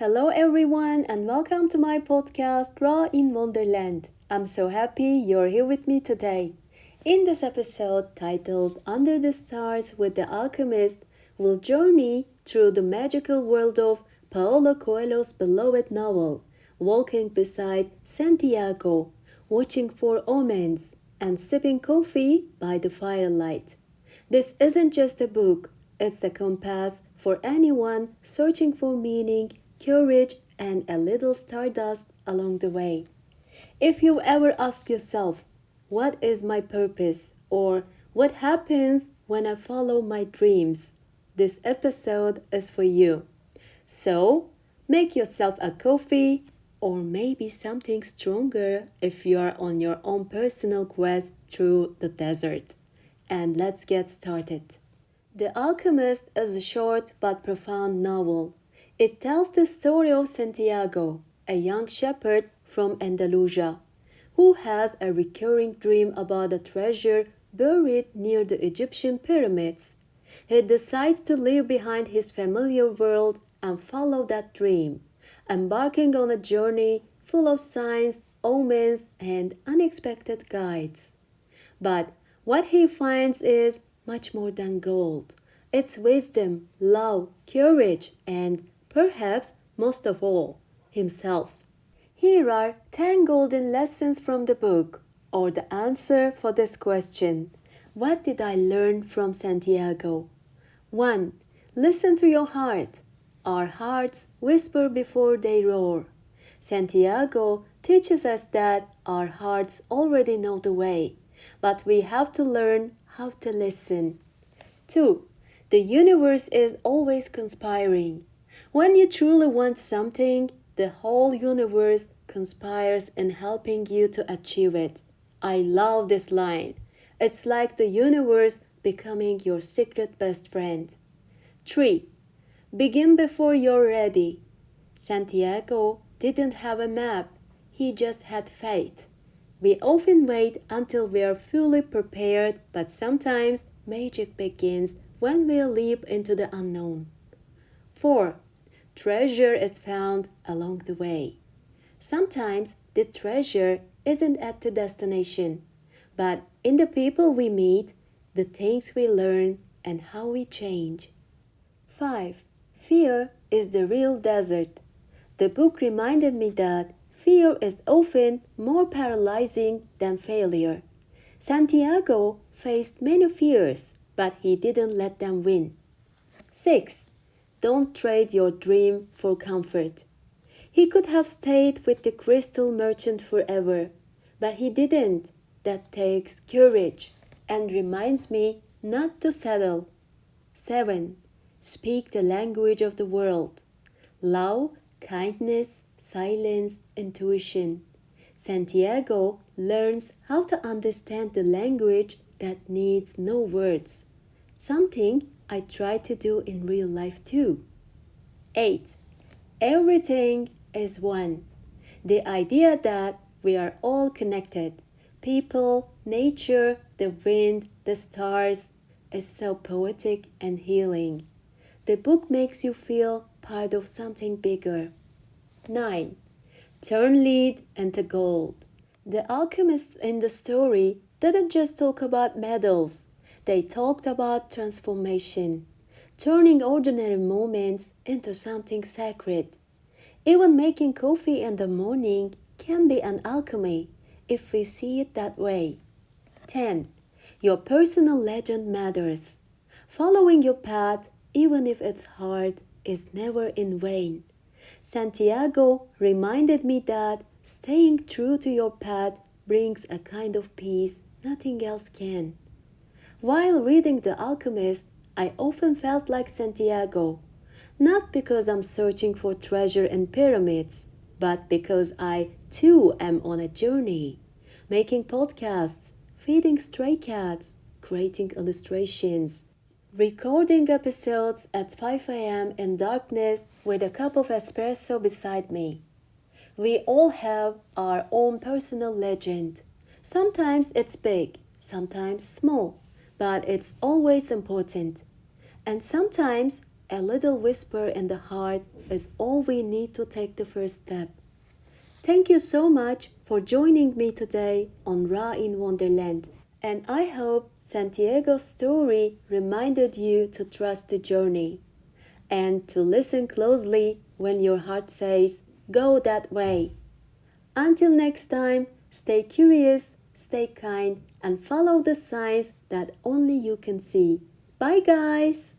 Hello, everyone, and welcome to my podcast, Raw in Wonderland. I'm so happy you're here with me today. In this episode, titled Under the Stars with the Alchemist, we'll journey through the magical world of Paulo Coelho's beloved novel, walking beside Santiago, watching for omens, and sipping coffee by the firelight. This isn't just a book, it's a compass for anyone searching for meaning, courage, and a little stardust along the way. If you ever ask yourself, what is my purpose? Or what happens when I follow my dreams? This episode is for you. So, make yourself a coffee or maybe something stronger if you are on your own personal quest through the desert. And let's get started. The Alchemist is a short but profound novel. It tells the story of Santiago, a young shepherd from Andalusia, who has a recurring dream about a treasure buried near the Egyptian pyramids. He decides to leave behind his familiar world and follow that dream, embarking on a journey full of signs, omens, and unexpected guides. But what he finds is much more than gold. It's wisdom, love, courage, and perhaps most of all, himself. Here are 10 golden lessons from the book, or the answer for this question. What did I learn from Santiago? 1. Listen to your heart. Our hearts whisper before they roar. Santiago teaches us that our hearts already know the way, but we have to learn how to listen. 2. The universe is always conspiring. When you truly want something, the whole universe conspires in helping you to achieve it. I love this line. It's like the universe becoming your secret best friend. 3. Begin before you're ready. Santiago didn't have a map, he just had faith. We often wait until we are fully prepared, but sometimes magic begins when we leap into the unknown. 4. Treasure is found along the way. Sometimes the treasure isn't at the destination, but in the people we meet, the things we learn, and how we change. 5. Fear is the real desert. The book reminded me that fear is often more paralyzing than failure. Santiago faced many fears, but he didn't let them win. 6. Don't trade your dream for comfort. He could have stayed with the crystal merchant forever, but he didn't. That takes courage and reminds me not to settle. 7. Speak the language of the world. Love, kindness, silence, intuition. Santiago learns how to understand the language that needs no words. Something I try to do in real life too. 8. Everything is one. The idea that we are all connected. People, nature, the wind, the stars is so poetic and healing. The book makes you feel part of something bigger. 9. Turn lead into gold. The alchemists in the story didn't just talk about medals. They talked about transformation, turning ordinary moments into something sacred. Even making coffee in the morning can be an alchemy if we see it that way. 10. Your personal legend matters. Following your path, even if it's hard, is never in vain. Santiago reminded me that staying true to your path brings a kind of peace nothing else can. While reading The Alchemist, I often felt like Santiago, not because I'm searching for treasure in pyramids, but because I too am on a journey, making podcasts, feeding stray cats, creating illustrations, recording episodes at 5 a.m. in darkness with a cup of espresso beside me. We all have our own personal legend. Sometimes it's big, sometimes small, but it's always important. And sometimes A little whisper in the heart is all we need to take the first step. Thank you so much for joining me today on Ra in Wonderland. And I hope Santiago's story reminded you to trust the journey and to listen closely when your heart says, "Go that way." Until next time, stay curious, stay kind, and follow the signs that only you can see. Bye, guys!